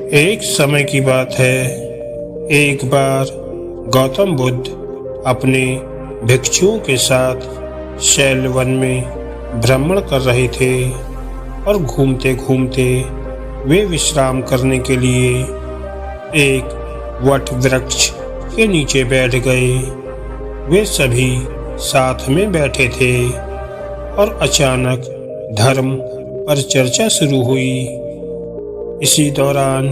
एक समय की बात है। एक बार गौतम बुद्ध अपने भिक्षुओं के साथ शैलवन में भ्रमण कर रहे थे और घूमते घूमते वे विश्राम करने के लिए एक वट वृक्ष के नीचे बैठ गए। वे सभी साथ में बैठे थे और अचानक धर्म पर चर्चा शुरू हुई। इसी दौरान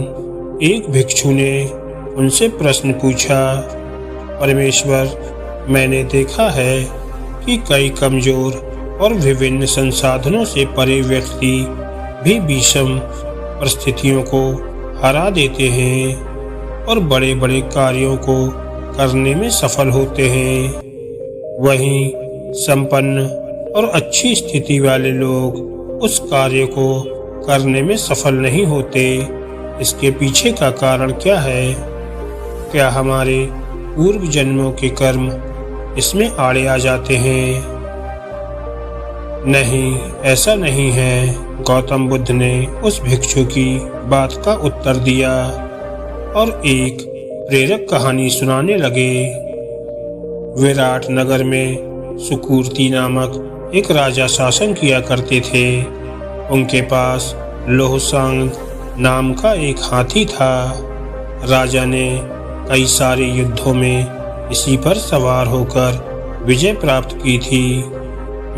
एक भिक्षु ने उनसे प्रश्न पूछा, परमेश्वर, मैंने देखा है कि कई कमजोर और विभिन्न संसाधनों से परे व्यक्ति भी विषम परिस्थितियों को हरा देते हैं और बड़े बड़े कार्यों को करने में सफल होते हैं। वहीं संपन्न और अच्छी स्थिति वाले लोग उस कार्य को करने में सफल नहीं होते। इसके पीछे का कारण क्या है? क्या हमारे पूर्व जन्मों के कर्म इसमें आड़े आ जाते हैं? नहीं, ऐसा नहीं है। गौतम बुद्ध ने उस भिक्षु की बात का उत्तर दिया और एक प्रेरक कहानी सुनाने लगे। विराट नगर में सुकृति नामक एक राजा शासन किया करते थे। उनके पास लोहसांग नाम का एक हाथी था। राजा ने कई सारे युद्धों में इसी पर सवार होकर विजय प्राप्त की थी।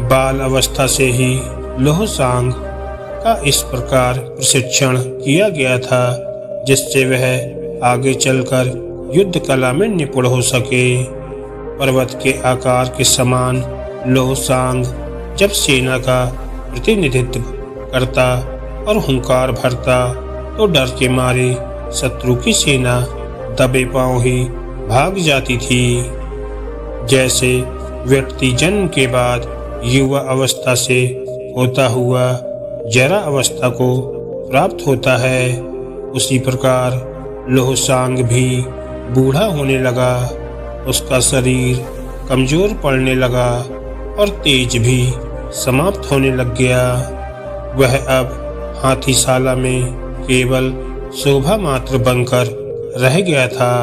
बाल अवस्था से ही लोहसांग का इस प्रकार प्रशिक्षण किया गया था जिससे वह आगे चलकर युद्ध कला में निपुण हो सके। पर्वत के आकार के समान लोहसांग जब सेना का प्रतिनिधित्व करता और हुंकार भरता तो डर के मारे शत्रु की सेना दबे पांव ही भाग जाती थी। जैसे व्यक्ति जन्म के बाद युवा अवस्था से होता हुआ जरा अवस्था को प्राप्त होता है, उसी प्रकार लोहसांग भी बूढ़ा होने लगा। उसका शरीर कमजोर पड़ने लगा और तेज भी समाप्त होने लग गया। वह अब हाथीशाला में केवल शोभा मात्र बनकर रह गया था।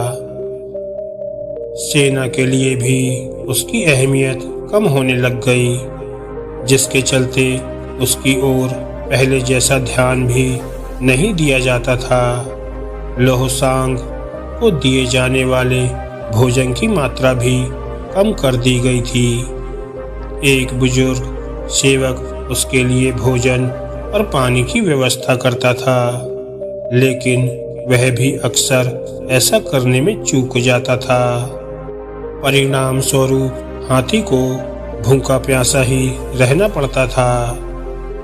सेना के लिए भी उसकी अहमियत कम होने लग गई, जिसके चलते उसकी ओर पहले जैसा ध्यान भी नहीं दिया जाता था। लोहसांग को दिए जाने वाले भोजन की मात्रा भी कम कर दी गई थी। एक बुजुर्ग सेवक उसके लिए भोजन और पानी की व्यवस्था करता था, लेकिन वह भी अक्सर ऐसा करने में चूक जाता था। परिणाम स्वरूप हाथी को भूखा प्यासा ही रहना पड़ता था।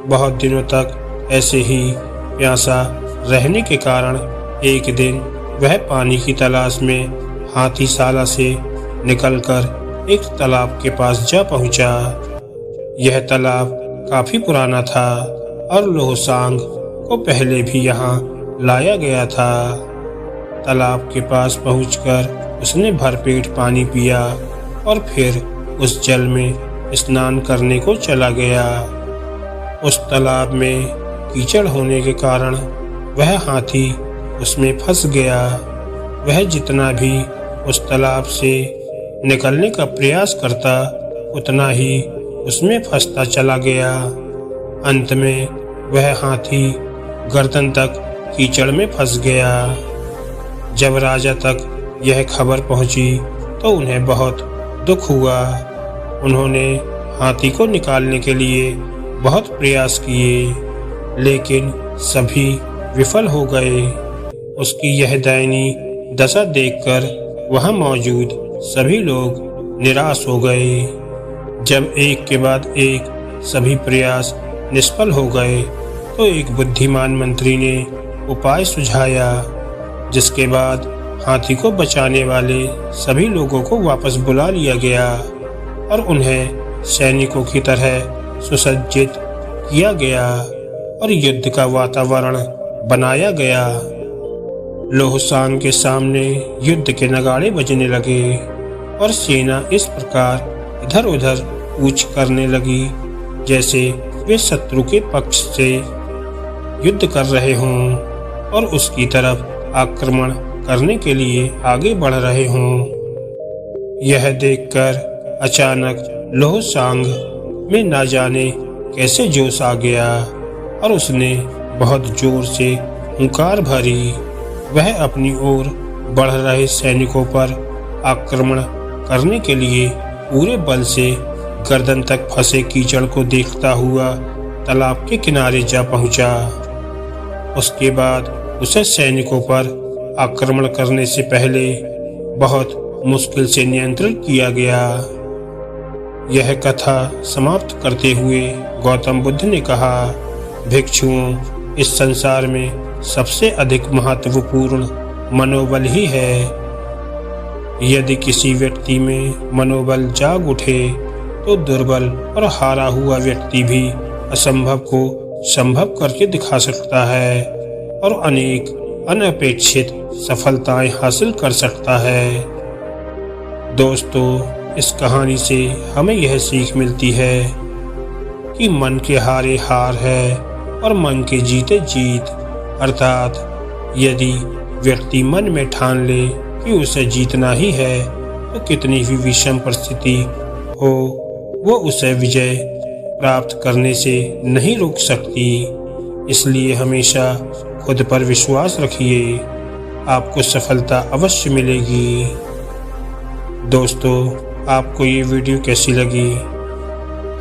बहुत दिनों तक ऐसे ही प्यासा रहने के कारण एक दिन वह पानी की तलाश में हाथीशाला से निकलकर एक तालाब के पास जा पहुंचा। यह तालाब काफी पुराना था और लोहसांग को पहले भी यहाँ लाया गया था। तालाब के पास पहुंचकर उसने भरपेट पानी पिया और फिर उस जल में स्नान करने को चला गया। उस तालाब में कीचड़ होने के कारण वह हाथी उसमें फंस गया। वह जितना भी उस तालाब से निकलने का प्रयास करता उतना ही उसमें फंसता चला गया। अंत में वह हाथी गर्दन तक कीचड़ में फंस गया। जब राजा तक यह खबर पहुंची तो उन्हें बहुत दुख हुआ। उन्होंने हाथी को निकालने के लिए बहुत प्रयास किए, लेकिन सभी विफल हो गए। उसकी यह दयनीय दशा देखकर वहां मौजूद सभी लोग निराश हो गए। जब एक के बाद एक सभी प्रयास निष्फल हो गए तो एक बुद्धिमान मंत्री ने उपाय सुझाया, जिसके बाद हाथी को बचाने वाले सभी लोगों को वापस बुला लिया गया और उन्हें सैनिकों की तरह सुसज्जित किया गया और युद्ध का वातावरण बनाया गया। लोहसांग के सामने युद्ध के नगाड़े बजने लगे और सेना इस प्रकार इधर उधर कूच करने लगी जैसे वे शत्रु के पक्ष से युद्ध कर रहे हों। और उसकी तरफ आक्रमण करने के लिए आगे बढ़ रहे हों। यह देखकर अचानक लोहसांग में ना जाने कैसे जोश आ गया और उसने बहुत जोर से हुंकार भरी। वह अपनी ओर बढ़ रहे सैनिकों पर आक्रमण करने के लिए पूरे बल से गर्दन तक फंसे कीचड़ को देखता हुआ तालाब के किनारे जा पहुंचा। उसके बाद उसे सैनिकों पर आक्रमण करने से पहले बहुत मुश्किल से नियंत्रित किया गया। यह कथा समाप्त करते हुए गौतम बुद्ध ने कहा, भिक्षुओं, इस संसार में सबसे अधिक महत्वपूर्ण मनोबल ही है। यदि किसी व्यक्ति में मनोबल जाग उठे तो दुर्बल और हारा हुआ व्यक्ति भी असंभव को संभव करके दिखा सकता है और अनेक अनपेक्षित सफलताएं हासिल कर सकता है। दोस्तों, इस कहानी से हमें यह सीख मिलती है कि मन के हारे हार है और मन के जीते जीत। अर्थात यदि व्यक्ति मन में ठान ले कि उसे जीतना ही है तो कितनी भी विषम परिस्थिति हो वो उसे विजय प्राप्त करने से नहीं रोक सकती। इसलिए हमेशा खुद पर विश्वास रखिए, आपको सफलता अवश्य मिलेगी। दोस्तों, आपको ये वीडियो कैसी लगी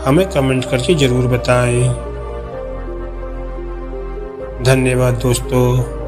हमें कमेंट करके ज़रूर बताएं। धन्यवाद दोस्तों।